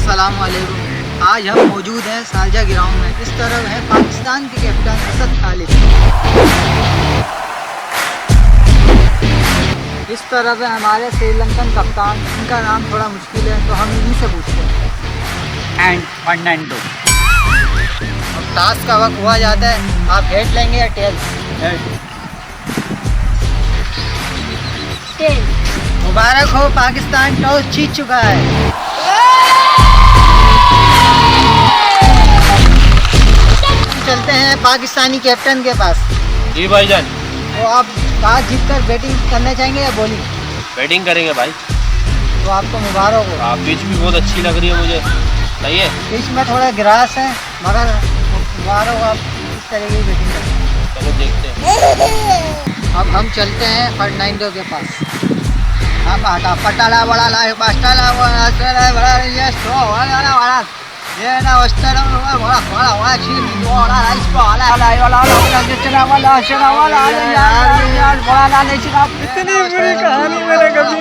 अस्सलाम वालेकुम। आज हम मौजूद हैं शारजा ग्राउंड में। इस तरफ है पाकिस्तान के कैप्टन असद खालिद, इस तरफ है हमारे श्रीलंकन कप्तान। इनका नाम थोड़ा मुश्किल है तो हम इन्हीं से पूछते हैं। And Fernando. अब टास्क का वक्त हुआ जाता है, आप हेड लेंगे या टेल? मुबारक हो, पाकिस्तान टॉस जीत चुका है। चलते हैं पाकिस्तानी कैप्टन के पास। जी भाईजान। तो आप टॉस जीतकर बैटिंग करना चाहेंगे या बॉलिंग? बैटिंग करेंगे भाई। तो आपको मुबारक हो। आप पिच भी बहुत अच्छी लग रही है मुझे। सही है। पिच में थोड़ा ग्रास है मगर मुबारक हो, आप इस तरह की बैटिंग करें। चलो देखते हैं। अब हम चलते हैं फर्नांडो के पास। हम आता पटाला बड़ा ला पास्टाला बड़ा बड़ा बड़ा ये स्ट्रो वाला बड़ा ये ना वस्टर बड़ा बड़ा बड़ा चीज बड़ा राइस वाला वाला चना वाला यार बड़ा ना नहीं चला। इतनी बुरी कहानी मैंने कभी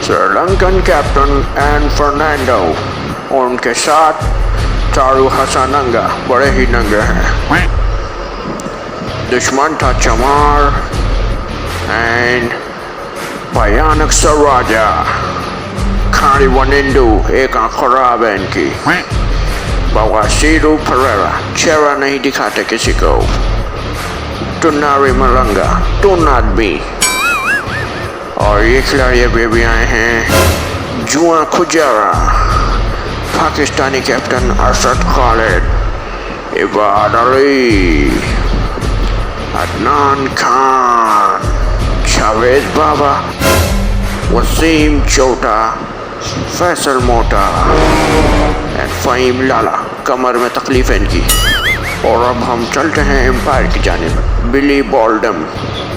श्रीलंकन कैप्टन एंड फर्नांडो, उनके साथ चारू हसानंगा बड़े ही नंगे हैं। दुश्मन था चमार एंड भयानक सा राजा खाड़ी वनिंदू, एक आँख खराब है इनकी। बवासीरू फरेरा चेहरा नहीं दिखाते किसी को। टुनारी मलंगा टून आदमी। और ये खिलाड़ी अभी आए हैं जुआ खुजारा, पाकिस्तानी कैप्टन असद खालिद, इबाद अली, अदनान खान, जावेद बाबा, वसीम चोटा, फैसल मोटा एंड फ़हीम लाला। कमर में तकलीफ है इनकी। और अब हम चलते हैं एम्पायर की जानिब। बिली बॉल्डम,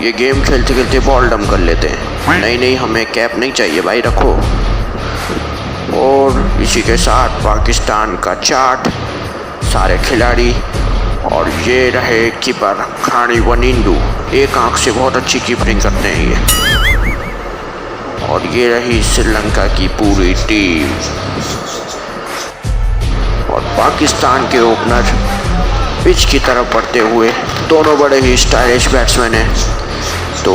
ये गेम खेलते खेलते बॉल्डम कर लेते हैं। नहीं हमें कैप नहीं चाहिए भाई, रखो। और इसी के साथ पाकिस्तान का चार्ट, सारे खिलाड़ी। और ये रहे कीपर खाड़ी वनिंदू, एक आंख से बहुत अच्छी कीपरिंग करते हैं ये। और ये रही श्रीलंका की पूरी टीम। और पाकिस्तान के ओपनर पिच की तरफ बढ़ते हुए, दोनों बड़े ही स्टाइलिश बैट्समैन हैं। तो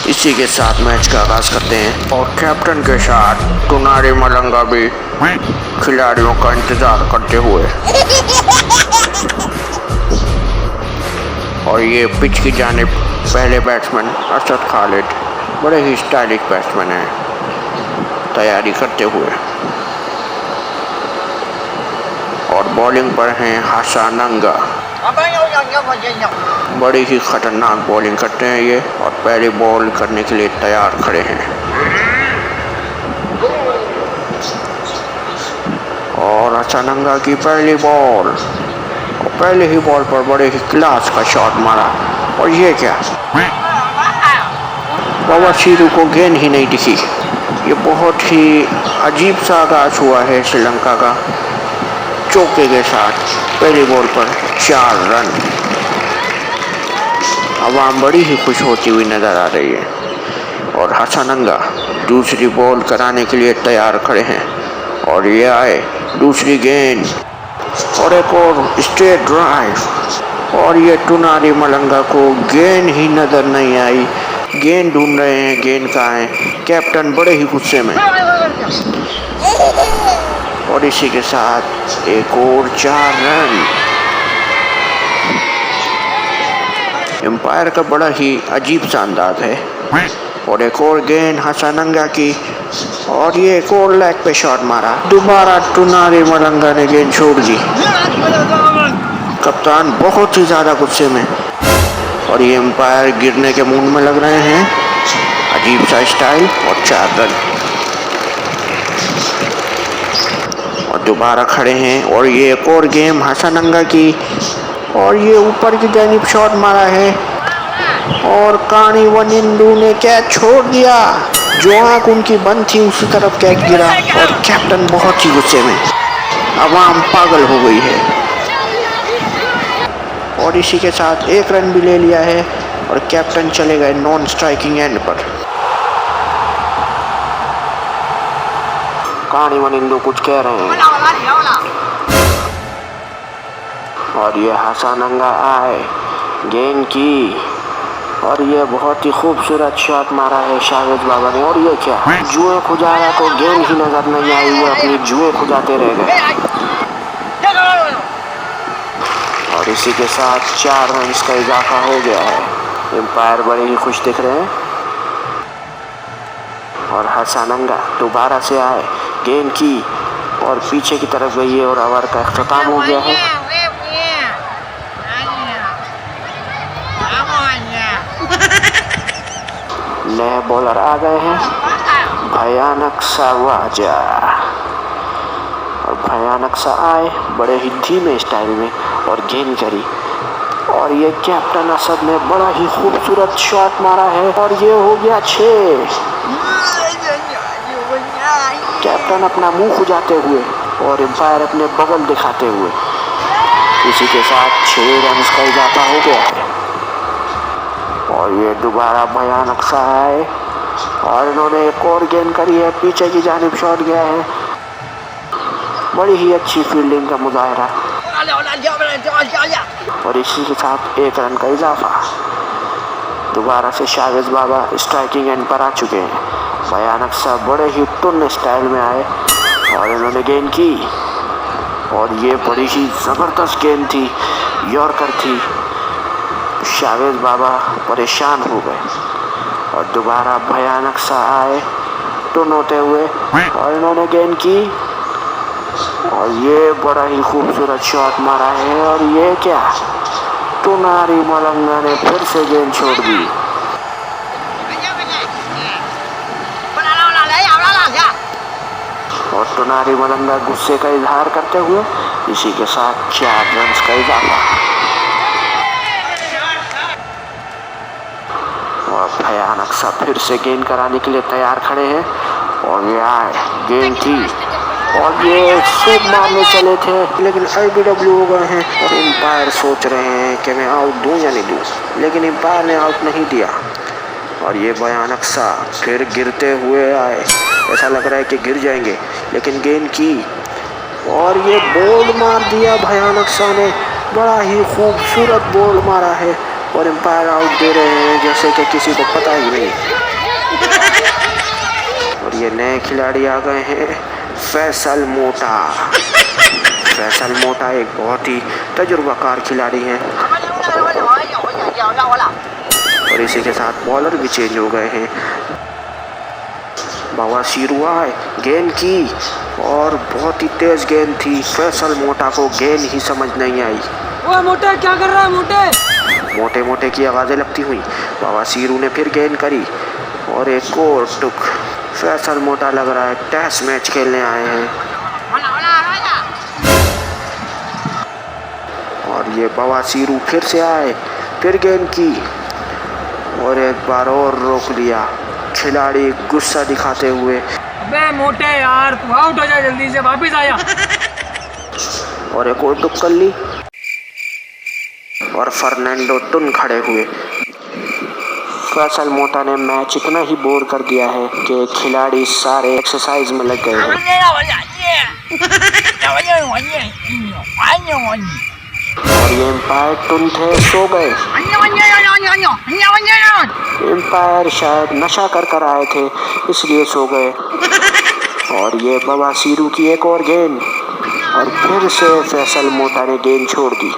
इसी के साथ मैच का आगाज़ करते हैं। और कैप्टन के साथ टुनारी मलंगा भी खिलाड़ियों का इंतज़ार करते हुए। और ये पिच की जानिब पहले बैट्समैन असद खालिद, बड़े ही स्टाइलिश बैट्समैन हैं, तैयारी करते हुए। और बॉलिंग पर हैं हसानंगा, बड़ी ही खतरनाक बॉलिंग करते हैं ये। और पहले बॉल करने के लिए तैयार खड़े हैं। और हसानंगा की पहली बॉल, और पहले ही बॉल पर बड़े ही क्लास का शॉट मारा। और ये क्या, बवासीरू को गेंद ही नहीं दिखी। ये बहुत ही अजीब सा आगाज हुआ है श्रीलंका का। चौके के साथ पहली बॉल पर 4 रन। आवाम बड़ी ही खुश होती हुई नजर आ रही है। और हसानंगा दूसरी बॉल कराने के लिए तैयार खड़े हैं। और ये आए दूसरी गेंद, और एक और स्ट्रेट ड्राइव। और ये टुनारी मलंगा को गेंद ही नजर नहीं आई। गेंद ढूंढ रहे हैं, गेंद कहाँ है। कैप्टन बड़े ही गुस्से में। और इसी के साथ एक और 4 रन। एम्पायर का बड़ा ही अजीब सा अंदाज है। और एक और गेंद हसानंगा की, और ये एक और लेग पे शॉट मारा। दोबारा टुनारी मलंगा ने गेंद छोड़ दी। कप्तान बहुत ही ज्यादा गुस्से में। और ये एम्पायर गिरने के मूड में लग रहे हैं। अजीब सा स्टाइल। और 4 रन। और दोबारा खड़े हैं। और ये एक और गेम हसानंगा की, और ये ऊपर की जानिब शॉट मारा है। और खाड़ी वनिंदू ने कैच छोड़ दिया। जो आँख उनकी बंद थी उसी तरफ कैच गिरा। और कैप्टन बहुत ही गुस्से में। आवाम पागल हो गई है। और इसी के साथ 1 रन भी ले लिया है और कैप्टन चले गए नॉन स्ट्राइकिंग एंड पर। कहानी मनिंदो कुछ कह रहे हैं और ये हसानंगा आए गेंद की और ये बहुत ही खूबसूरत शॉट मारा है शाहिद बाबा ने। और ये क्या जुए खुजारा को गेंद ही नजर नहीं आई, वो अपनी जुए खुजाते रह गए और इसी के साथ 4 रन का इजाफा हो गया है। एम्पायर बड़े ही खुश दिख रहे हैं और हसानंगा दोबारा से आए गेंद की और पीछे की तरफ गई है और ओवर का अख्ताम हो गया है। नए बॉलर आ गए हैं भयानक सा वाजा और भयानक सा आए बड़े ही धीमे स्टाइल में और गेंद करी और ये कैप्टन असद ने बड़ा ही खूबसूरत शॉट मारा है और ये हो गया 6। कैप्टन अपना मुंह खुजाते हुए और एम्पायर अपने बगल दिखाते हुए। इसी के साथ 6 रन का इजाफा हो गया है और ये दोबारा भयानक सा है और इन्होंने एक और गेंद करी है, पीछे की जानिब शॉट गया है। बड़ी ही अच्छी फील्डिंग का मुजाहरा और इसी के साथ 1 रन का इजाफा। दोबारा से शाहिद बाबा स्ट्राइकिंग एंड पर आ चुके हैं। भयानक सा बड़े ही टुन स्टाइल में आए और इन्होंने गेंद की और ये बड़ी ही ज़बरदस्त गेंद थी, यॉर्कर थी। शाहिद बाबा परेशान हो गए और दोबारा भयानक सा आए टुन होते हुए और इन्होंने गेंद की और ये बड़ा ही खूबसूरत शॉट मारा है और ये क्या टुनारी मलंगा ने फिर से गेंद छोड़ दी और टुनारी मलंगा गुस्से का इजहार करते हुए इसी के साथ 4 रन का इजाफा और भयानक सा फिर से गेंद कराने के लिए तैयार खड़े हैं और ये आए गेंद थी और ये स्विप मारने चले थे लेकिन IBW हो गए हैं और एम्पायर सोच रहे हैं कि मैं आउट दूं या नहीं दूं, लेकिन एम्पायर ने आउट नहीं दिया और ये भयानक सा फिर गिरते हुए आए। ऐसा लग रहा है कि गिर जाएंगे लेकिन गेंद की और ये बॉल मार दिया भयानक सा ने। बड़ा ही खूबसूरत बॉल मारा है और एम्पायर आउट दे रहे हैं जैसे कि किसी को पता ही नहीं। और ये नए खिलाड़ी आ गए हैं फैसल मोटा। फैसल मोटा एक बहुत ही तजुर्बाकार खिलाड़ी हैं और इसी के साथ बॉलर भी चेंज हो गए हैं। बवासीर आए गेंद की और बहुत ही तेज गेंद थी। फैसल मोटा को गेंद ही समझ नहीं आई। ओए मोटे क्या कर रहा है मोटे? मोटे मोटे की आवाज़ें लगती हुई बवासीर ने फिर गेंद करी और एक और टुक। फैसल मोटा लग रहा है टेस्ट मैच खेलने आए हैं और ये बवासीर फिर से आए फिर गेंद की और एक बार और रोक लिया खिलाड़ी गुस्सा दिखाते हुए। अबे मोटे यार तू आउट हो जा, जल्दी से वापस आया। और एक और टुक कर ली और फर्नांडो टुन खड़े हुए। फैसल मोटा ने मैच इतना ही बोर कर दिया है कि खिलाड़ी सारे एक्सरसाइज में लग गए हैं और ये एम्पायर टुन थे सो गए। एम्पायर शायद नशा कर आए थे इसलिए सो गए। और ये बवासीरू की एक और गेंद और फिर से फैसल मोटा ने गेंद छोड़ दी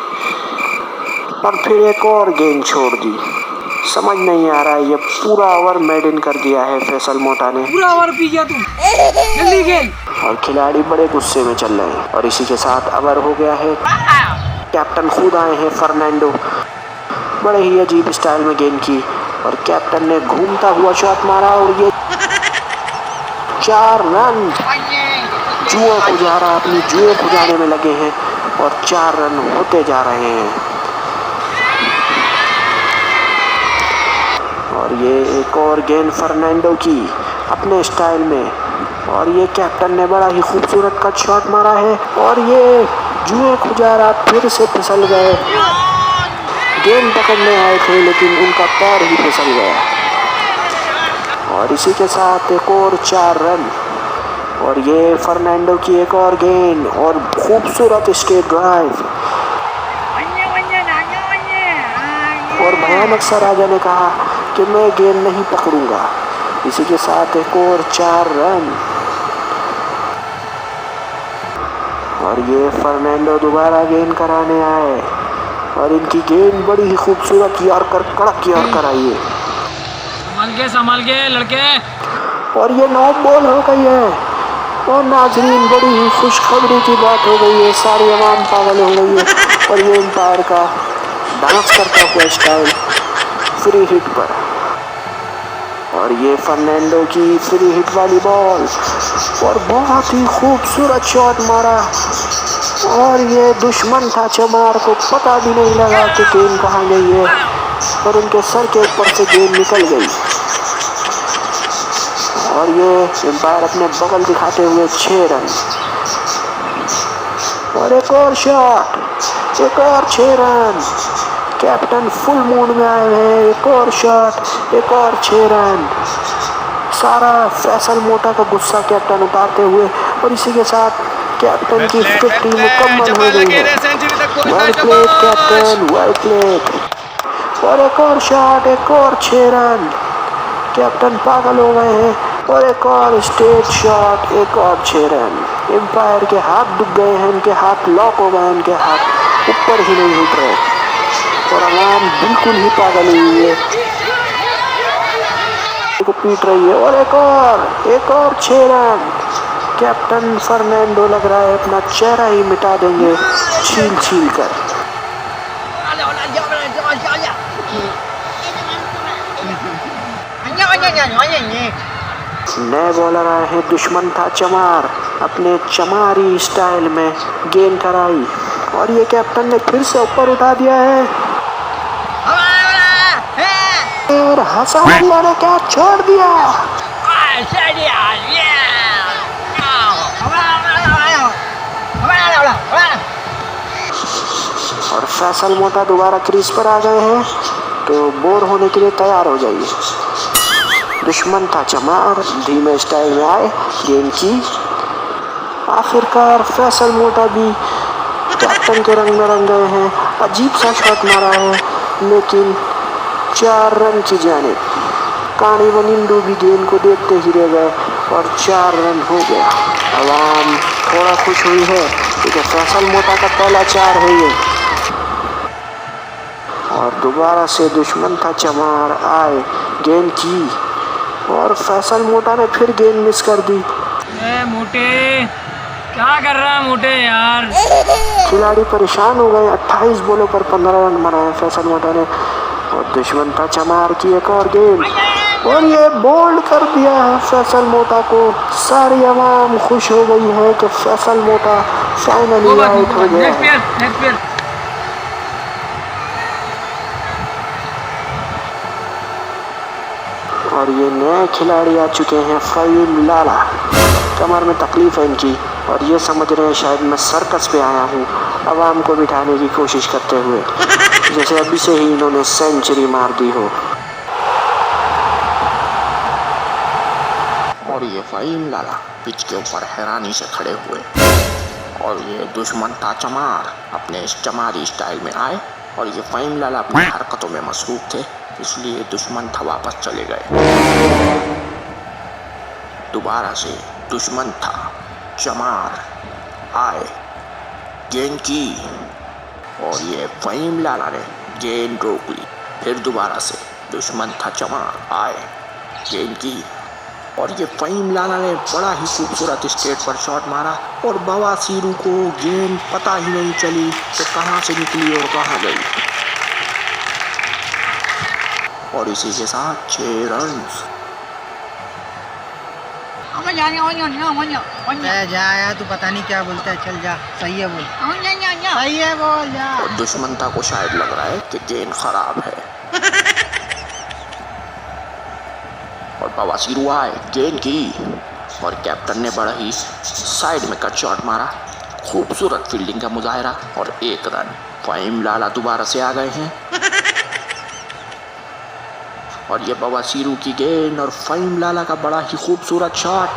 और फिर एक और गेंद छोड़ दी। समझ नहीं आ रहा है, ये पूरा ओवर मेड इन कर दिया है फैसल मोटा ने। पूरा ओवर पी गया तू, जल्दी गेंद। और खिलाड़ी बड़े गुस्से में चल रहे हैं और इसी के साथ ओवर हो गया है। कैप्टन खुद आए हैं फर्नांडो। बड़े ही अजीब स्टाइल में गेंद की और कैप्टन ने घूमता हुआ शॉट मारा और ये 4 रन। जुआ खुजारा अपनी जुए खुजाने में लगे हैं और 4 रन होते जा रहे हैं। और ये एक और गेंद फर्नांडो की अपने स्टाइल में और ये कैप्टन ने बड़ा ही खूबसूरत कट शॉट मारा है और ये जुए खुजारा फिर से फिसल गए गेंद पकड़ने आए थे, लेकिन उनका पैर ही फिसल गया। और इसी के साथ एक और 4 रन। और ये फर्नांडो की एक और गेंद और खूबसूरत स्ट्रेट ड्राइव। और भयानक सा राजा ने कहा कि मैं गेंद नहीं पकड़ूंगा। इसी के साथ एक और 4 रन। और ये फर्नांडो दोबारा गेंद कराने आए और इनकी गेंद बड़ी ही खूबसूरत यॉर्कर, कड़क यॉर्कर आई है। संभाल के लड़के। और ये 9 बॉल हो गई है। और नाजरीन, बड़ी ही खुशखबरी की बात हो गई है, सारी आवाम पागल हो गई है। और ये एम्पायर का डांस करता हुआ स्टाइल फ्री हिट पर। और ये फर्नांडो की फ्री हिट वाली बॉल और बहुत ही खूबसूरत शॉट मारा। और ये दुश्मन था चमार को पता भी नहीं लगा कि गेंद कहाँ गई है और उनके सर के ऊपर से गेंद निकल गई। और ये एम्पायर अपने बगल दिखाते हुए 6 रन। और एक और शॉट, एक और 6 रन। कैप्टन फुल मूड में आए हैं। एक और शॉट, एक और 6 रन। सारा फैसल मोटा का गुस्सा कैप्टन उतारते हुए। और इसी के साथ कैप्टन की 50 मुकम्मल हो गई है। Well played captain, well played. और एक और शॉट, एक और 6 रन। कैप्टन पागल हो गए हैं। और एक और स्ट्रेट शॉट, एक और 6 रन। एम्पायर के हाथ दुख गए हैं, उनके हाथ लॉक हो गए, उनके हाथ ऊपर ही नहीं उठ रहे। और आवाम बिल्कुल ही पागल हुई है, को पीट रही है। और एक और 6 रन। कैप्टन फर्नांडो लग रहा है अपना चेहरा ही मिटा देंगे छील छील कर। नए बॉलर आए हैं, दुश्मन था चमार। अपने चमारी स्टाइल में गेंद कराई और ये कैप्टन ने फिर से ऊपर उठा दिया है। और हसानंगा ने क्या छोड़ दिया। और फैसल मोटा दोबारा क्रीज पर आ गए हैं, तो बोर होने के लिए तैयार हो जाइए। दुश्मन था चमार धीमे स्टाइल में आए, गेंद की। आखिरकार फैसल मोटा भी कैप्टन के रंग में रंग गए हैं। अजीब सा शॉट मारा है, लेकिन 4 रन की जानिब। कानी वनिंदू भी गेंद को देखते ही रह गए और 4 रन हो गया। आवाम थोड़ा खुश हुई है क्योंकि फैसल मोटा का पहला 4 है ये। और दोबारा से दुश्मन था चमार आए, गेंद की और फैसल मोटा ने फिर गेंद मिस कर दी। मोटे क्या कर रहा है मोटे यार। खिलाड़ी परेशान हो गए। 28 बॉलों पर 15 रन बनाए फैसल मोटा ने। और दुश्मन था चमार की एक और गेंद और ये बोल्ड कर दिया है फैसल मोटा को। सारी आवाम खुश हो गई है कि फैसल मोटा फाइनली आउट हो गया है। और ये नए खिलाड़ी आ चुके हैं, फ़हीम लाला। कमर में तकलीफ है इनकी और ये समझ रहे हैं शायद मैं सर्कस पे आया हूँ, आवाम को बिठाने की कोशिश करते हुए, जैसे अभी से ही इन्होंने सेंचुरी मार दी हो। और ये फ़हीम लाला पिच के ऊपर हैरानी से खड़े हुए। और ये दुश्मन था चमार अपने चमारी स्टाइल में आए और ये फ़हीम लाला अपनी हरकतों में मसरूफ थे, इसलिए दुश्मन था वापस चले गए। दोबारा से दुश्मन था चमार आए, गेंद की और ये फ़हीम लाला ने गेंद रोक ली। फिर दोबारा से दुश्मन था चमार आए, गेंद की और ये फ़हीम लाला ने बड़ा ही खूबसूरत स्ट्रेट पर शॉट मारा और बवासीरू को गेंद पता ही नहीं चली कि कहाँ से निकली और कहाँ गई। और इसी के साथ 6 रन। जा यार, तू पता नहीं क्या बोलता है, चल जा, सही है बोल, सही है बोल जा। और दुश्मनता को शायद लग रहा है कि गेंद खराब है और बवासीरू आए, गेंद की और कैप्टन ने बड़ा ही साइड में कट शॉट मारा। खूबसूरत फील्डिंग का मुजाहरा और 1 रन। फ़हीम लाला दोबारा से आ गए हैं और ये बवासीरू की गेंद और फ़हीम लाला का बड़ा ही खूबसूरत शॉट।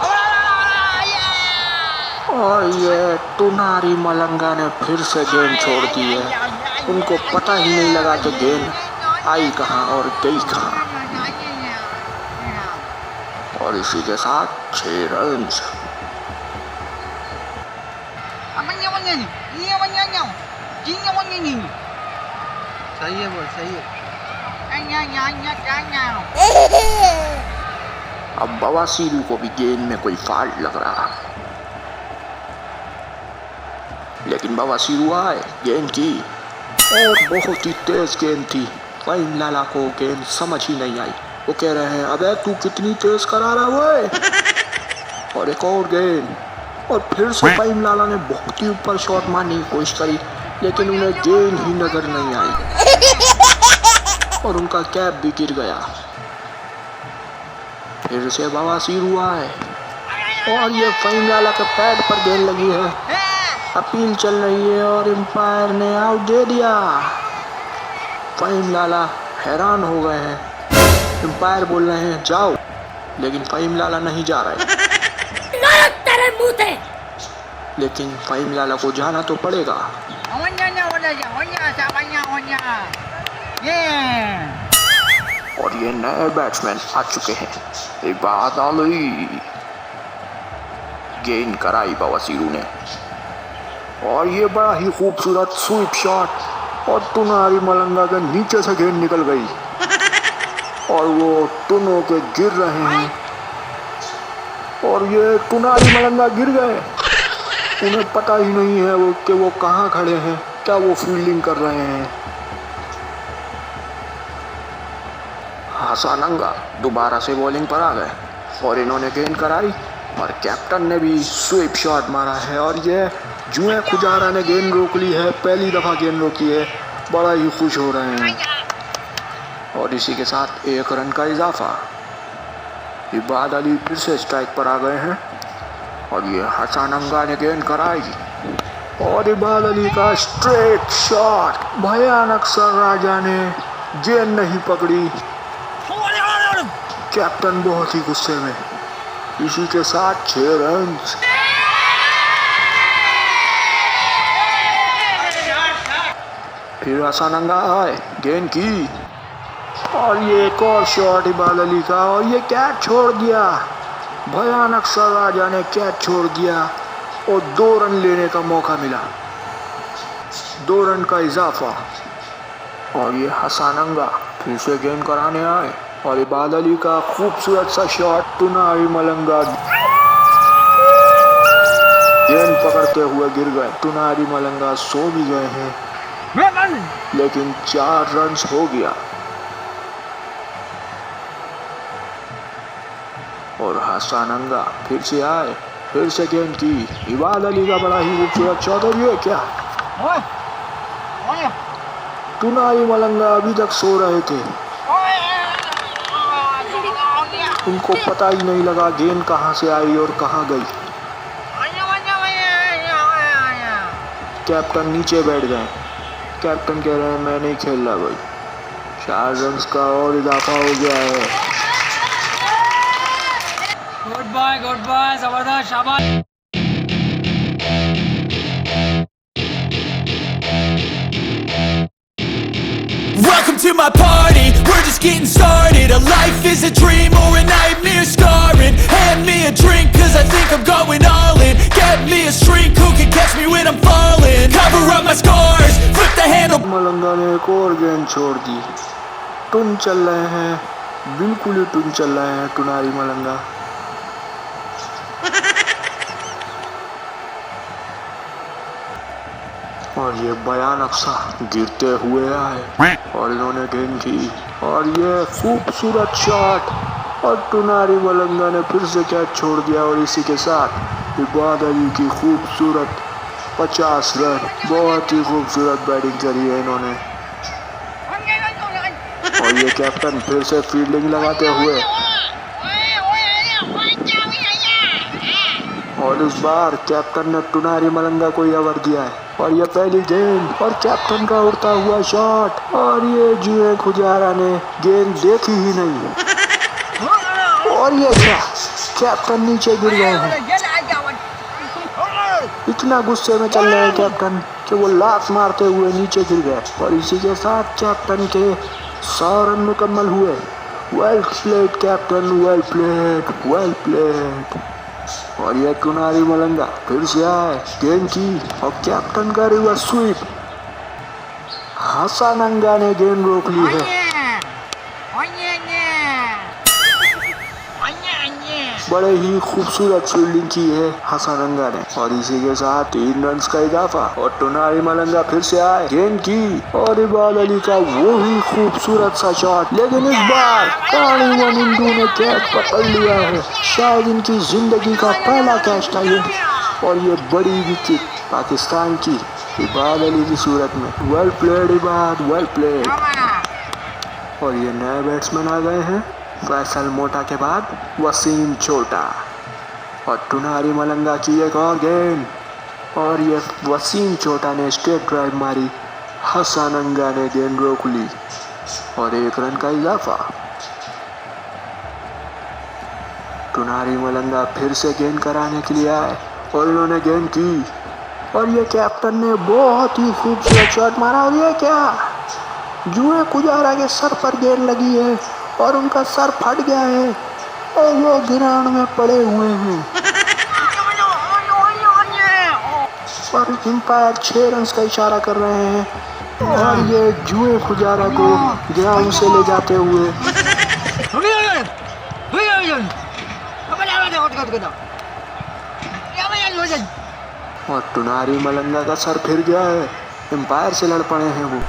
और ये टुनारी मलंगा ने फिर से गेंद छोड़ दी है। उनको पता ही नहीं लगा कि गेंद आई कहाँ और गई कहाँ। और इसी के साथ 6 रन। सही है बोल, सही है। अब बवासीरू को भी गेंद में कोई फॉल्ट लग रहा, लेकिन बवासीरू आए, गेंद की और बहुत ही तेज गेंद थी। फ़हीम लाला को गेंद समझ ही नहीं आई। वो कह रहे हैं अबे तू कितनी तेज करा रहा है। और एक और गेंद, और फिर से फ़हीम लाला ने बहुत ही ऊपर शॉट मारने की कोशिश करी, लेकिन उन्हें गेंद ही नजर नहीं आई और उनका कैप भी गिर गया। फिर से बवासीरू आए और ये फ़हीम लाला के पैड पर गेंद लगी है। अपील चल रही है और एम्पायर ने आउट दे दिया। फ़हीम लाला हैरान हो गए हैं। एम्पायर बोल रहे हैं जाओ, लेकिन फ़हीम लाला नहीं जा रहे। लेकिन फ़हीम लाला को जाना तो पड़ेगा। और ये नए बैट्समैन आ चुके हैं। इबाद अली। गेंद कराई बवासीरू ने और ये बड़ा ही खूबसूरत स्वीप शॉट और टुनारी मलंगा के नीचे से गेंद निकल गई और वो टुनो के गिर रहे हैं और ये टुनारी मलंगा गिर गए। उन्हें पता ही नहीं है कि वो कहाँ खड़े हैं, क्या वो फील्डिंग कर रहे हैं। हसानंगा दोबारा से बॉलिंग पर आ गए और इन्होंने गेंद कराई और कैप्टन ने भी स्वीप शॉट मारा है और ये जुए खुजारा ने गेंद रोक ली है। पहली दफ़ा गेंद रोकी है। बड़ा ही खुश हो रहे हैं और इसी के साथ 1 रन का इजाफा। इबाद अली फिर से स्ट्राइक पर आ गए हैं और ये हसानंगा ने गेंद कराई और इबाद अली का स्ट्रेट शॉट। भयानक सर राजा ने गेंद नहीं पकड़ी। कैप्टन बहुत ही गुस्से में। इसी के साथ 6 रन। फिर हसानंगा आए, गेंद की और ये एक और शॉट इबाद अली का और ये कैच छोड़ दिया। भयानक सर राजा ने कैच छोड़ दिया और 2 रन लेने का मौका मिला। 2 रन का इजाफा और ये हसानंगा फिर से गेंद कराने आए और इबाद अली का खूबसूरत सा शॉट। टुनारी मलंगा गेंद पकड़ते हुए गिर गए। टुनारी मलंगा सो भी गए हैं, लेकिन 4 रन हो गया और हसानंगा फिर से आए, फिर से गेंद की। इबाद अली का बड़ा ही खूबसूरत शॉट और ये क्या, टुनारी मलंगा अभी तक सो रहे थे। उनको पता ही नहीं लगा गेंद कहां से आई और कहां गई। कैप्टन नीचे बैठ गए। कैप्टन कह रहे हैं मैं नहीं खेल रहा भाई। 4 रन का और इजाफा हो गया है। गुड बाय जबरदस्त, शाबाश। Welcome to my party, we're just getting started. A life is a dream or a nightmare scarring. Hand me a drink cause I think I'm going all in. Get me a shrink who can catch me when I'm falling. Cover up my scars, flip the handle. मलंगा ने एक और गेंद छोड़ दी। टुन चल रहे हैं, बिल्कुल ही टुन चल रहे हैं टुनारी मलंगा। और ये भयानक सा गिरते हुए आए और इन्होंने गेंद की और ये खूबसूरत शॉट और टुनारी मलंगा ने फिर से कैच छोड़ दिया और इसी के साथ इबाद अली की खूबसूरत 50 रन। बहुत ही खूबसूरत बैटिंग करी है इन्होंने और ये कैप्टन फिर से फील्डिंग लगाते हुए और इस बार कैप्टन ने टुनारी मलंगा को ही ओवर दिया है। और ये पहली गेंद और कैप्टन का उड़ता हुआ शॉट और ये जुए खुजारा ने गेंद देखी ही नहीं और ये क्या, कैप्टन नीचे गिर गए हैं। इतना गुस्से में चल रहे हैं कैप्टन कि वो लात मारते हुए नीचे गिर गए और इसी के साथ कैप्टन के 100 रन मुकम्मल हुए। Well played captain, well played, well played. और ये टुनारी मलंगा फिर से आए, गेंद की और कैप्टन का रिवर्स स्वीप। हसानंगा ने गेंद रोक ली है। बड़े ही खूबसूरत फील्डिंग की है हसानंगा ने और इसी के साथ 3 रन का इजाफा और टुनारी मलंगा फिर से आए, गेंद की और इबाद अली का वो ही खूबसूरत सा शॉट, लेकिन इस बार काली वन इंदू ने कैच पकड़ लिया है। शायद इनकी जिंदगी का पहला कैच था ये और ये बड़ी विकेट पाकिस्तान की इबाद अली की सूरत में। Well played Ibad, well played. और ये नए बैट्समैन आ गए हैं फैसल मोटा के बाद वसीम छोटा और टुनारी मलंगा की एक और गेंद और ये वसीम छोटा ने स्ट्रेट ड्राइव मारी, हसानंगा ने गेंद रोक ली और 1 रन का इजाफा। टुनारी मलंगा फिर से गेंद कराने के लिए आए और इन्होंने गेंद की और ये कैप्टन ने बहुत ही खूबसूरत शॉट मारा और ये क्या, जुए खुजारा के सर पर गेंद लगी है और उनका सर फट गया है और वो ग्राउंड में पड़े हुए हैं और अंपायर 6 रन का इशारा कर रहे हैं और ये जुए खुजारा को ग्राउंड से ले जाते हुए और टुनारी मलंगा का सर फिर गया है, अंपायर से लड़ पड़े हैं वो।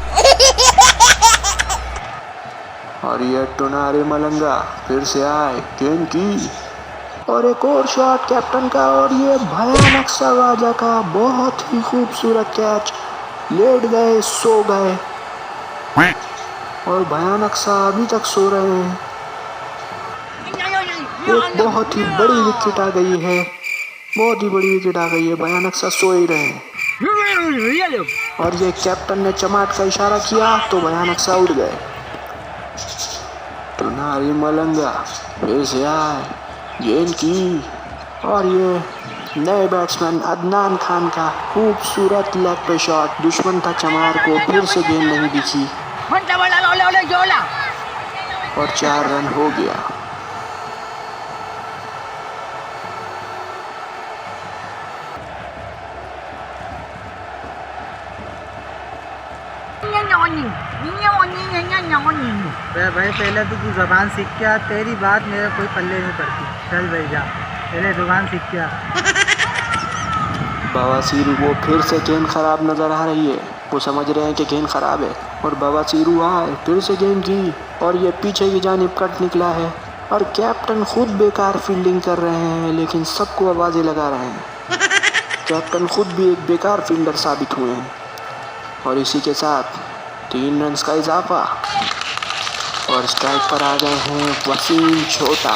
और ये टुनारी मलंगा फिर से आए, गेंद की और एक और शॉट कैप्टन का और ये भयानक सा राजा का बहुत ही खूबसूरत कैच, लेट गए, सो गए और भयानक सा अभी तक सो रहे हैं। एक बहुत ही बड़ी विकेट आ गई है, बहुत ही बड़ी विकेट आ गई है, भयानक सा सो ही रहे हैं और ये कैप्टन ने चमाट का इशारा किया तो भयानक सा उड़ गए। टुनारी मलंगा फिर से आए, गेंद की और ये नए बैट्समैन अदनान खान का खूबसूरत लेग पे शॉट, दुश्मन था चमार को, फिर से गेंद नहीं दिखी और 4 रन हो गया। भाई पहले तो तू ज़बान सीख के आ, तेरी बात मेरे कोई पल्ले नहीं पड़ती। चल भाई जा, पहले ज़बान सीख के आ। बवासीर वो फिर से गेंद खराब नजर आ रही है, वो समझ रहे हैं कि गेंद खराब है और बवासीर आए, फिर से गेंद की और ये पीछे की जानिब कट निकला है और कैप्टन खुद बेकार फील्डिंग कर रहे हैं लेकिन सबको आवाज़ें लगा रहे हैं। कैप्टन खुद भी एक बेकार फील्डर साबित हुए हैं और इसी के साथ 3 रन का इजाफा और स्ट्राइक पर आ गए हैं वसीम छोटा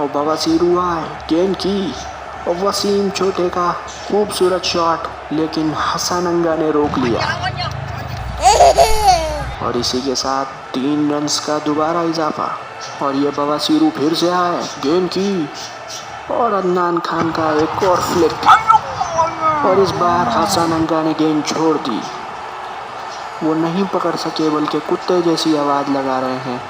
और बवासीर आए, गेंद की और वसीम छोटे का खूबसूरत शॉट, लेकिन हसानंगा ने रोक लिया और इसी के साथ 3 रन का दोबारा इजाफा और ये बवासीर फिर से आए, गेंद की और अदनान खान का एक और फ्लिक और इस बार हसानंगा ने गेंद छोड़ दी। वो नहीं पकड़ सके बल्कि कुत्ते जैसी आवाज लगा रहे हैं।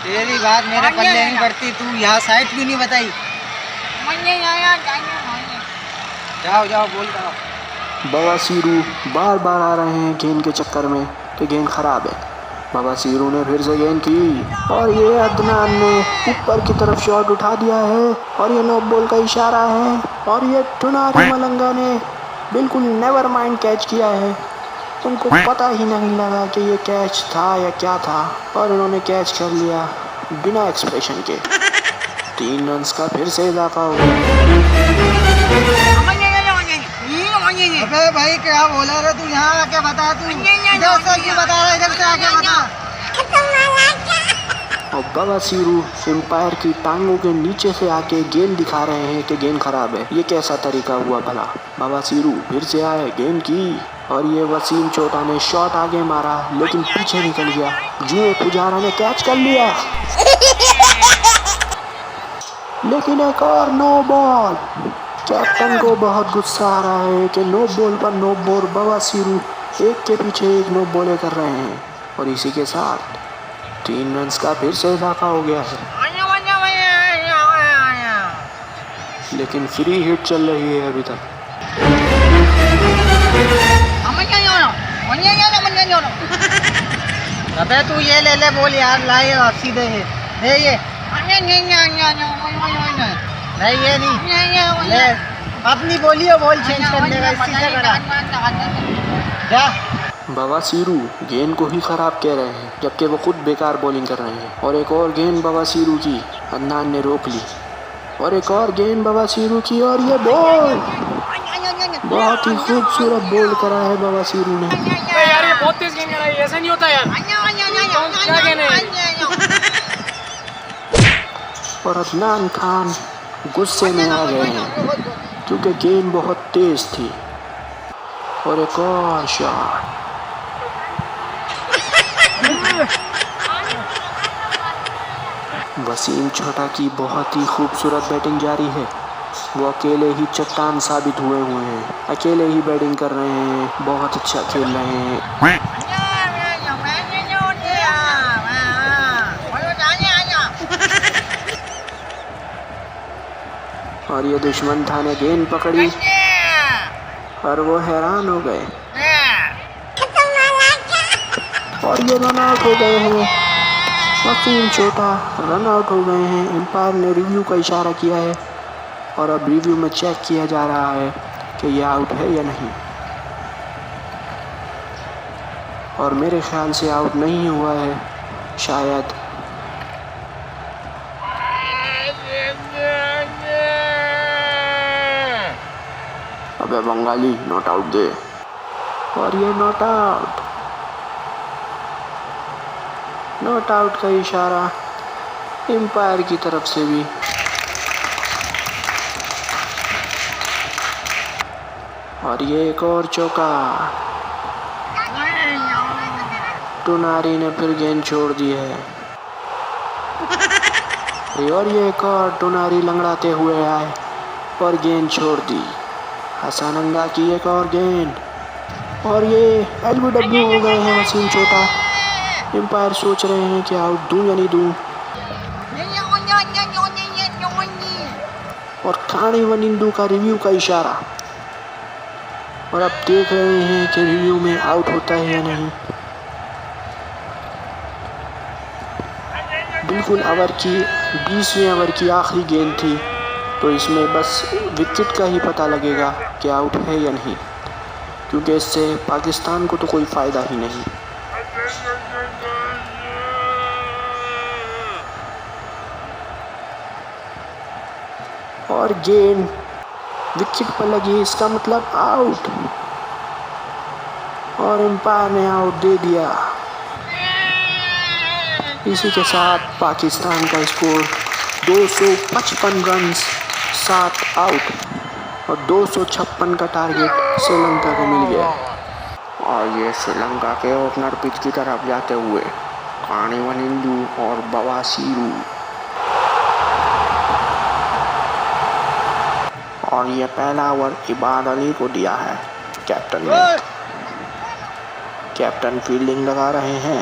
तेरी बात मेरे पल्ले नहीं पड़ती, तू यहाँ साइड क्यों नहीं बताई? जाओ जाओ बोल करो। बवासीरू बार बार आ रहे हैं गेंद के चक्कर में कि गेंद खराब है। बवासीरू ने फिर से गेंद की और ये अदनान ने ऊपर की तरफ शॉट उठा दिया है और ये नो बॉल का इशारा है और ये टुनारी मलंगा ने बिल्कुल नेवर माइंड कैच किया है। उनको पता ही नहीं लगा कि ये कैच था या क्या था और उन्होंने कैच कर लिया बिना एक्सप्रेशन के। 3 रन का फिर से इजाफा हो गया। अबे भाई क्या बोला रे तू? यहाँ आके बता, तू इधर से क्यों बता रहा है? इधर से आके बता। और बवासीरू एम्पायर की टांगों के नीचे से आके गेंद दिखा रहे हैं कि गेंद खराब है। ये कैसा तरीका हुआ भला। बवासीरू फिर से आए, गेंद की और ये वसीम छोटा ने शॉट आगे मारा लेकिन पीछे निकल गया। जुए पुजारा ने कैच कर लिया लेकिन एक और नो बॉल। कैप्टन को बहुत गुस्सा आ रहा है कि नो बॉल पर नो बॉल। बवासीरू एक के पीछे एक नो बॉले कर रहे हैं और इसी के साथ 3 रन का फिर से इजाफा हो गया है। लेकिन फ्री हिट चल रही है अभी तक। अबे तू ये ले बोल यार, लाए और सीधे है ये नहीं ये नहीं ले अपनी बोलियो, बोल चेंज करने का इसी से करा क्या। बवासीरू गेंद को ही खराब कह रहे हैं जबकि वो खुद बेकार बॉलिंग कर रहे हैं। और एक और गेंद बवासीरू की, अदनान ने रोक ली। और एक और गेंद बवासीरू की और ये बॉल बहुत ही खूबसूरत बॉल करा है बवासीरू ने। यार ये बहुत तेज गेंद कर रहा है, ऐसा नहीं होता यार। क्या कहने और अदनान खान गुस्से में आ गए हैं क्योंकि गेंद बहुत तेज थी। और एक और शॉट। वसीम छोटा की बहुत ही खूबसूरत बैटिंग जारी है। वो अकेले ही चट्टान साबित हुए हैं, अकेले ही बैटिंग कर रहे हैं, बहुत अच्छा खेल रहे हैं। और ये दुश्मन था ने गेंद पकड़ी और वो हैरान हो गए और ये रन आउट हो गए हैं। वसीम छोटा रन आउट हो गए हैं। एम्पायर ने रिव्यू का इशारा किया है और अब रिव्यू में चेक किया जा रहा है कि ये आउट है या नहीं। और मेरे ख्याल से आउट नहीं हुआ है शायद। अबे बंगाली नॉट आउट दे। और ये नॉट आउट, नॉट आउट का इशारा एम्पायर की तरफ से भी। और ये एक और चौका। टुनारी ने फिर गेंद छोड़ दी है और ये एक और टुनारी लंगड़ाते हुए आए और गेंद छोड़ दी। हसनंगा की एक और गेंद और ये LBW हो गए हैं वसीम छोटा। एम्पायर सोच रहे हैं कि आउट दूं या नहीं दूं। और खानी वनिंदू का रिव्यू का इशारा। और अब देख रहे हैं कि रिव्यू में आउट होता है या नहीं। बिल्कुल ओवर की 20वें ओवर की आखिरी गेंद थी तो इसमें बस विकेट का ही पता लगेगा कि आउट है या नहीं, क्योंकि इससे पाकिस्तान को तो कोई फ़ायदा ही नहीं। और गेंद विकेट पर लगी, इसका मतलब आउट। और एम्पायर ने आउट दे दिया। इसी के साथ पाकिस्तान का स्कोर 255 रन, 7 आउट और 256 का टारगेट श्रीलंका को मिल गया। और ये श्रीलंका के ओपनर पिच की तरफ जाते हुए खानी वनिंदू और बवासीरू। और ये पहला ओवर इबाद अली को दिया है कैप्टन ने। कैप्टन फील्डिंग लगा रहे हैं।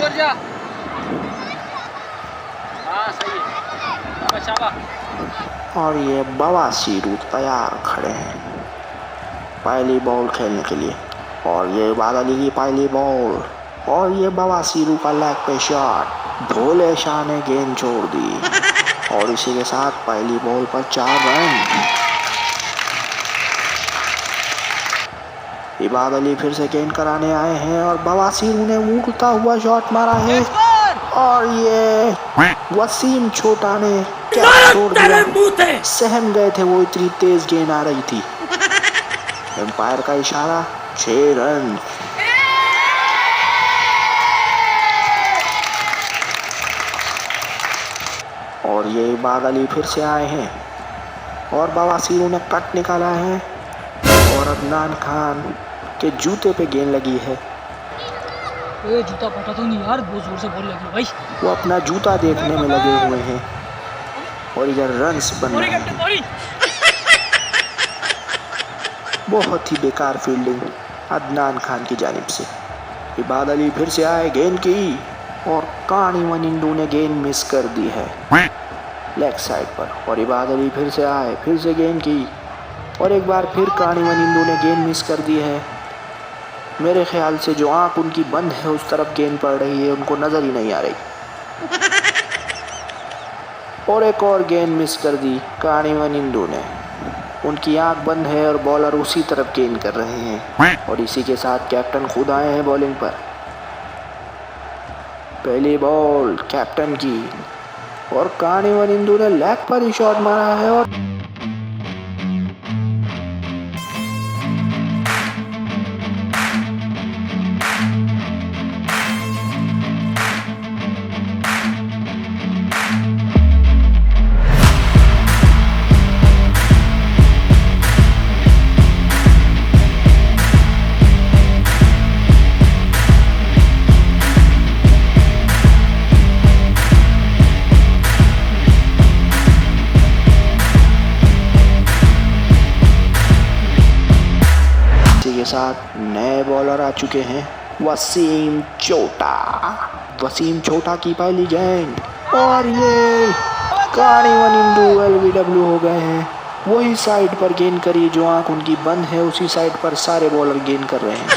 और ये बवासीरू तैयार खड़े हैं पहली बॉल खेलने के लिए। और ये इबाद अली की पहली बॉल और ये बवासीरू का लेग पे शॉट। भोले शाह ने गेंद छोड़ दी और इसी के साथ पहली बॉल पर 4 रन। इबाद अली फिर से गेंद कराने आए हैं और बवासीरू ने उड़ता हुआ शॉट मारा है और ये वसीम छोटा ने क्या छोड़ दिया। सहम गए थे, वो इतनी तेज गेंद आ रही थी। एम्पायर का इशारा 6 रन। और ये इबाद अली फिर से आए हैं और बवासीर ने कट निकाला है और अदनान खान के जूते पे गेंद लगी है। ए जूता फटा तो नहीं यार, बहुत जोर से बॉल लगी भाई। वो अपना जूता देखने में लगे हुए हैं और इधर रन्स बन रहे हैं। बहुत ही बेकार फील्डिंग अदनान खान की जानिब से। इबाद अली फिर से आए, गेंद की और कानी वनिंदू ने गेंद मिस कर दी है लेग साइड पर। और इबाद अली फिर से आए, फिर से गेंद की और एक बार फिर कानी वनिंदू ने गेंद मिस कर दी है। मेरे ख्याल से जो आंख उनकी बंद है उस तरफ गेंद पड़ रही है, उनको नजर ही नहीं आ रही। और एक और गेंद मिस कर दी कानी वनिंदू ने। उनकी आंख बंद है और बॉलर उसी तरफ गेंद कर रहे हैं और इसी के साथ कैप्टन खुद आए हैं बॉलिंग पर। पहली बॉल कैप्टन की और कानी वनिंदू ने लेग पर ही शॉट मारा है और के साथ नए बॉलर आ चुके हैं वसीम छोटा। वसीम छोटा की पहली गेंद और ये कानी वनिंदू LBW हो गए हैं। वही साइड पर गेंद करी जो आंख उनकी बंद है, उसी साइड पर सारे बॉलर गेंद कर रहे हैं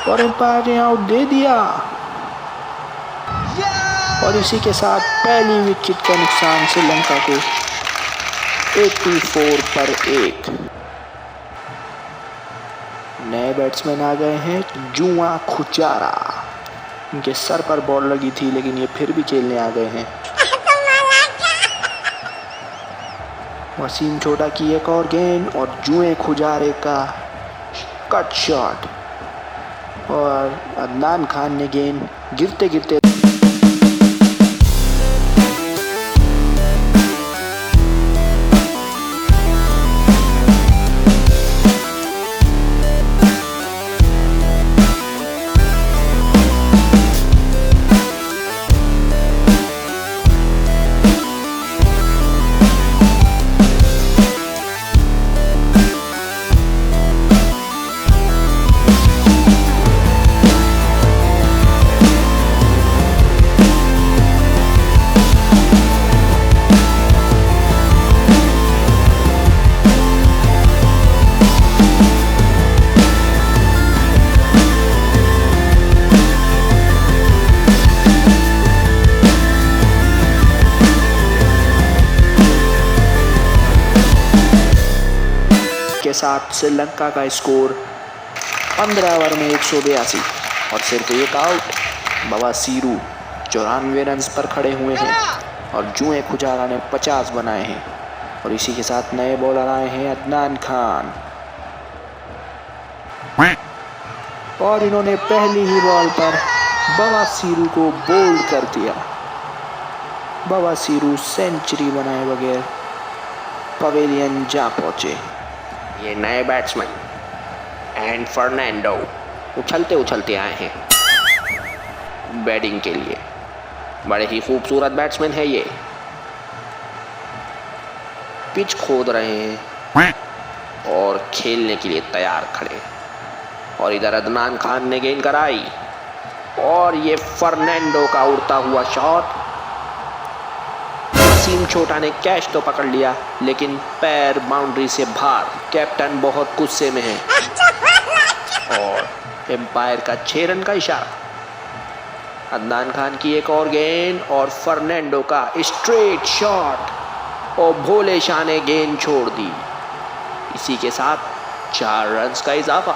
और एम्पायर ने आउट दे दिया। और इसी के साथ पहली विकेट का नुकसान श्रीलंका को 84 पर 1। नए बैट्समैन आ गए हैं जुआ खुचारा। इनके सर पर बॉल लगी थी लेकिन ये फिर भी खेलने आ गए हैं। वसीम छोटा की एक और गेंद और जुए खुजारे का कट शॉट और अदनान खान ने गेंद गिरते गिरते के साथ श्रीलंका का स्कोर 15 ओवर में 182 और सिर्फ एक आउट। बवासीरू 94 रन पर खड़े हुए हैं और जुए खुजारा ने 50 बनाए हैं और इसी के साथ नए बॉलर आए हैं अदनान खान और इन्होंने पहली ही बॉल पर बवासीरू को बोल्ड कर दिया। बवासीरू सेंचुरी बनाए बगैर पवेलियन जा पहुंचे। ये नए बैट्समैन एंड फर्नांडो उछलते उछलते आए हैं बैटिंग के लिए। बड़े ही खूबसूरत बैट्समैन है ये। पिच खोद रहे हैं और खेलने के लिए तैयार खड़े। और इधर अदनान खान ने गेंद कराई और ये फर्नांडो का उड़ता हुआ शॉट। वसीम छोटा ने कैच तो पकड़ लिया लेकिन पैर बाउंड्री से बाहर। कैप्टन बहुत गुस्से में है और एम्पायर का 6 रन का इशारा। अदनान खान की एक और गेंद और फर्नांडो का स्ट्रेट शॉट और भोले शाह ने गेंद छोड़ दी। इसी के साथ 4 रन का इजाफा।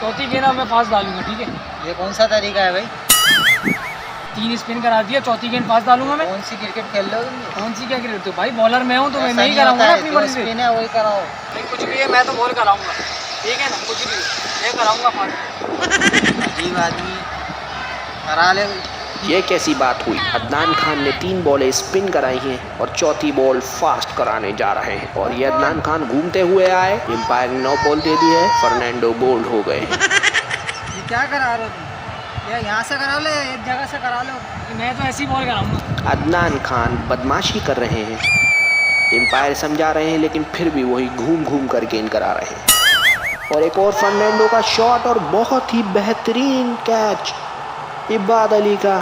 चौथी गेंद मैं फास्ट डालूंगा, ठीक है? ये कौन सा तरीका है भाई? 3 स्पिन करा दिया, चौथी गेंद फास्ट डालूंगा मैं। कौन सी क्रिकेट खेल रहे हो तुम? कौन सी क्या क्रिकेट? तो भाई बॉलर मैं हूँ तो मैं ही कराऊंगा ना अपनी मर्जी से। स्पिन है वही कराओ। नहीं कुछ भी है, मैं तो बॉल कराऊंगा, ठीक है ना? कुछ भी मैं कराऊंगा फास्ट। गरीब आदमी करा ले। ये कैसी बात हुई? अदनान खान ने 3 बॉलें स्पिन कराई हैं और चौथी बॉल फास्ट कराने जा रहे हैं और ये अदनान खान घूमते हुए आए। एम्पायर ने 9 बॉल दे दी है। फर्नांडो बोल्ड हो गए हैं। ये क्या करा रहे हो तुम? ये यहाँ से करा लो, एक जगह से करा लो। मैं तो ऐसी बॉल कराऊंगा। अदनान खान बदमाशी कर रहे हैं। एम्पायर समझा रहे हैं लेकिन फिर भी वही घूम घूम कर गेंद करा रहे हैं। और एक और फर्नांडो का शॉट और बहुत ही बेहतरीन कैच इबाद अली का।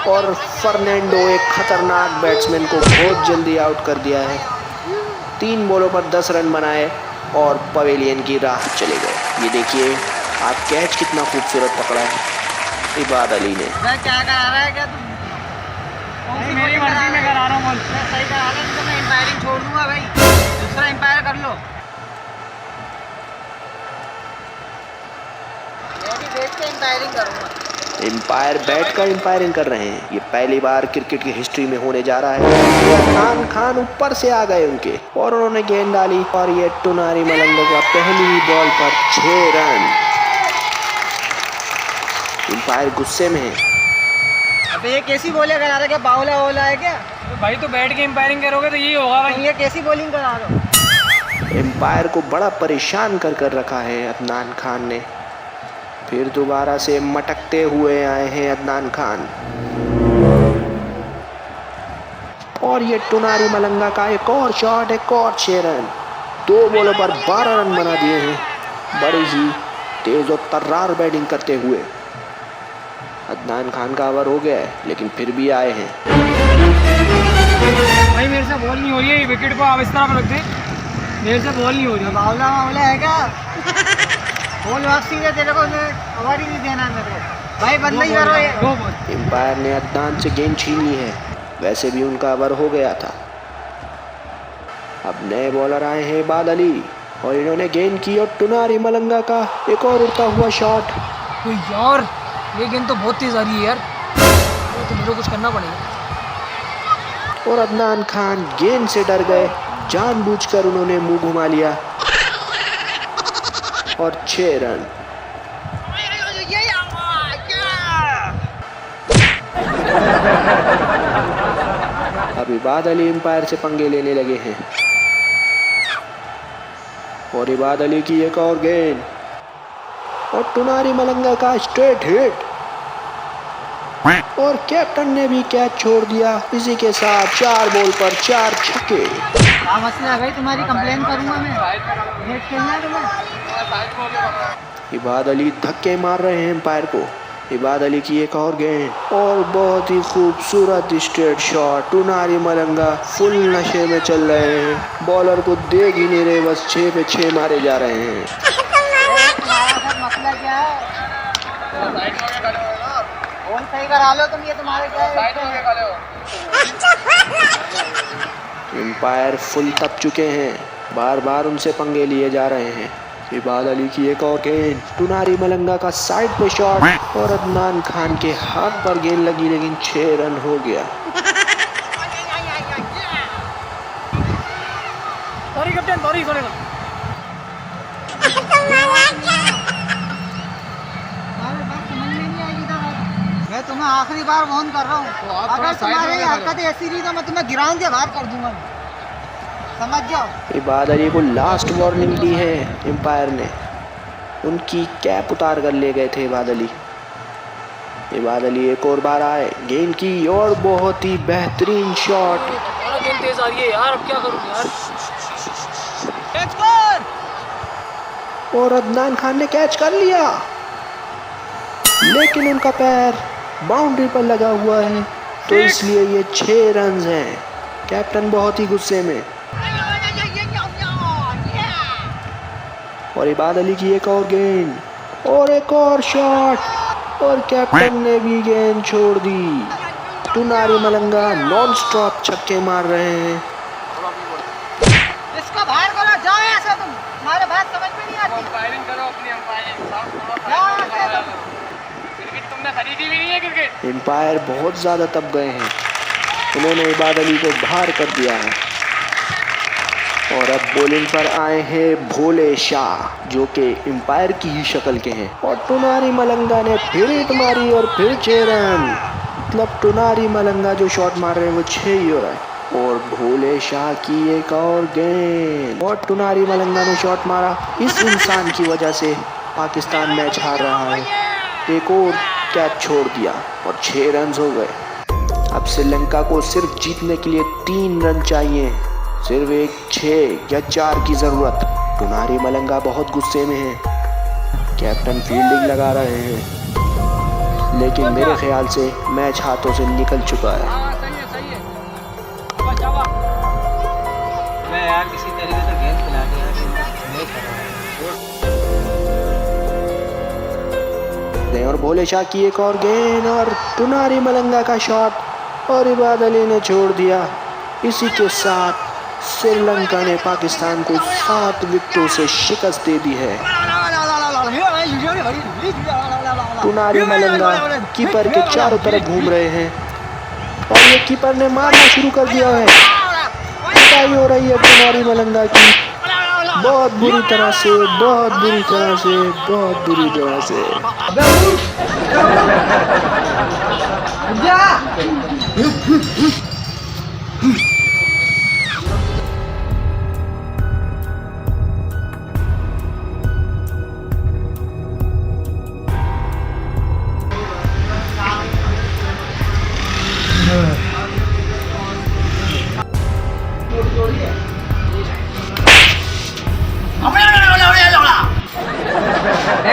और फर्नांडो एक खतरनाक बैट्समैन को बहुत जल्दी आउट कर दिया है। 3 बॉलों पर 10 रन बनाए और पवेलियन की राह चले गए। ये देखिए आप कैच कितना खूबसूरत पकड़ा है इबाद अली ने। मैं क्या करा रहा है क्या तुम? मेरी मर्जी में करा रहा हूँ बॉल। मैं सही करा रहा हूँ तो मैं एम्पायरिंग छोड़ दूंगा भाई, दूसरा एम्पायर कर लो। मैं भी देख के एम्पायरिंग करूंगा। एम्पायर बैठ कर एम्पायरिंग कर रहे हैं। ये पहली बार क्रिकेट की हिस्ट्री में होने जा रहा है। अदनान खान ऊपर से आ गए उनके और उन्होंने गेंद डाली और ये टुनारी मलंगा का पहली बॉल पर 6 रन। एम्पायर गुस्से में है। अबे ये कैसी बॉलिंग करा रहे? क्या बाउला वोला है क्या? तो भाई तो बैठ के एम्पायरिंग करोगे तो यही होगा भाई। ये कैसी बॉलिंग करा रहे हो? एम्पायर को बड़ा परेशान कर कर रखा है अदनान खान ने। फिर दोबारा से मटकते हुए आए हैं अदनान खान और ये टुनारी मलंगा का एक और शॉट, एक और 6 रन। 2 बॉलों पर 12 रन बना दिए हैं बड़ी ही तेज और तर्रार बैटिंग करते हुए। अदनान खान का ओवर हो गया है लेकिन फिर भी आए हैं। भाई मेरे से बॉल नहीं हो रही है, विकेट को आप इस तरफ रख दे। मेरे से बॉल नहीं हो रही है। बाउला वाउला है क्या? बॉल वापसी दे, तेरे को ओवर ही नहीं देना मेरे को भाई। बंद नहीं करो ये। दो बॉल। एम्पायर ने अदनान से गेंद छीन ली है। वैसे भी उनका ओवर हो गया था। अब नए बॉलर आए हैं इबाद अली और इन्होंने गेंद की और टुनारी मलंगा का एक और उड़ता हुआ शॉट। तो यार ये गेंद तो बहुत तेज आ रही है यार, तो मुझे कुछ करना पड़ेगा। और अदनान खान गेंद से डर गए। जानबूझकर उन्होंने मुंह घुमा लिया और 6 रन। अब इबाद अली एम्पायर से पंगे लेने लगे हैं और इबाद अली की एक और गेंद और टुनारी मलंगा का स्ट्रेट हिट और कैप्टन ने भी कैच छोड़ दिया। इसी के साथ 4 बॉल पर 4 छक्के। क्या मसला है भाई? तुम्हारी कंप्लेन करूंगा मैं। नेट खेलना है तुम्हें? इबाद अली धक्के मार रहे हैं एम्पायर को। इबाद अली की एक और गेंद और बहुत ही खूबसूरत स्ट्रेट शॉट। टुनारी मलंगा फुल नशे में चल रहे हैं, बॉलर को देख ही नहीं रहे, बस 6 पे 6 मारे जा रहे हैं। मसला क्या है? बॉल सही करा लो तुम। ये तुम्हारे क्या है? एम्पायर फुल तप चुके हैं, बार बार उनसे पंगे लिए जा रहे हैं। इबाद अली की एक और गेंद, टुनारी मलंगा का साइड पे शॉट और अदनान खान के हाथ पर गेंद लगी लेकिन 6 रन हो गया। Sorry captain, sorry sorry. मैं तुम्हें आखिरी बार फोन कर रहा हूँ। अगर तुम्हारी हरकत ऐसी रही तो मैं तुम्हें ग्राउंड से बाहर कर दूंगा, समझ जाओ। इबाद अली को लास्ट वार्निंग दी है एम्पायर ने। उनकी कैप उतार कर ले गए थे इबाद अली। इबाद अली एक और बार आए, गेंद की और बहुत ही बेहतरीन शॉट। गेंद तेज आ रही है यार, अब क्या करूं यार। और अदनान खान ने कैच कर लिया लेकिन उनका पैर बाउंड्री पर लगा हुआ है तो इसलिए ये 6 रन हैं। कैप्टन बहुत ही गुस्से में और इबाद अली की एक और गेंद और एक और शॉट और कैप्टन ने भी गेंद छोड़ दी। टुनारी मलंगा नॉन स्टॉप छक्के मार रहे हैं। इसको बाहर करो, जाओ ऐसे तुम, तुम्हारे बात समझ में नहीं आती। एम्पायरिंग करो अपनी, एम्पायरिंग क्रिकेट तुमने खरीदी भी नहीं है क्रिकेट। एम्पायर बहुत ज़्यादा तप गए हैं, उन्होंने इबाद अली को बाहर कर दिया है। और अब बॉलिंग पर आए हैं भोले शाह, जो कि एम्पायर की ही शक्ल के हैं। और टुनारी मलंगा ने फिर हिट मारी और फिर 6 रन। मतलब टुनारी मलंगा जो शॉट मार रहे हैं वो 6 ही हो रहा है। और भोले शाह की एक और गेंद, और टुनारी मलंगा ने शॉट मारा। इस इंसान की वजह से पाकिस्तान मैच हार रहा है। एक और कैच छोड़ दिया और 6 रन हो गए। अब श्रीलंका को सिर्फ जीतने के लिए 3 रन चाहिए, सिर्फ एक 6 या 4 की जरूरत। टुनारी मलंगा बहुत गुस्से में है, कैप्टन फील्डिंग लगा रहे हैं, लेकिन मेरे ख्याल से मैच हाथों से निकल चुका है। मैं यार किसी तरीके से गेंद खिला दे यार, नहीं कर रहा है। और भोले शाह की एक और गेंद और टुनारी मलंगा का शॉट और इबाद अली ने छोड़ दिया। इसी के साथ श्रीलंका ने पाकिस्तान को 7 विकेटों से शिकस्त दे दी है। टुनारी मलंगा कीपर के चारों तरफ घूम रहे हैं और ये कीपर ने मारना शुरू कर दिया है। पिटाई हो रही है टुनारी मलंगा की, बहुत बुरी तरह से, बहुत बुरी तरह से, बहुत बुरी तरह से।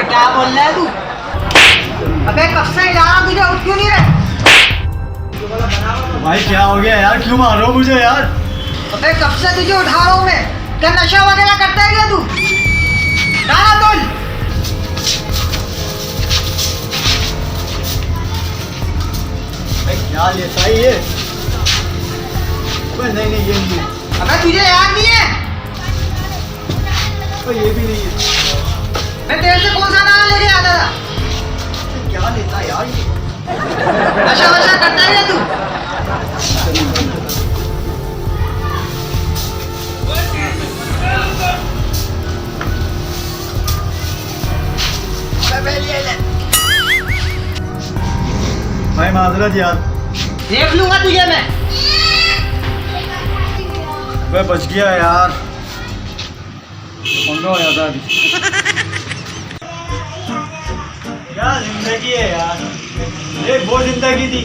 क्या बोल रहा है तू? अबे कब से हिला रहा तुझे, उठ क्यों नहीं रहे? भाई क्या हो गया यार, क्यों मार रहे हो मुझे यार? अबे कब से तुझे उठा रहा हूँ मैं, क्या नशा वगैरह करता है क्या तू? गाना बोल। भाई क्या लेता है ये? नहीं नहीं ये नहीं है। अबे तुझे याद नहीं है? ये भी नहीं है। मैं तेरे से कौन सा नाम लेके आता था? क्या लेता है यार ये? नशा वशा करता है क्या तू? भाई माजरत यार। देख लूंगा तुझे मैं। मैं बच गया यार, पंगा हो जाता अभी। क्या जिंदगी है यार, एक वो जिंदगी थी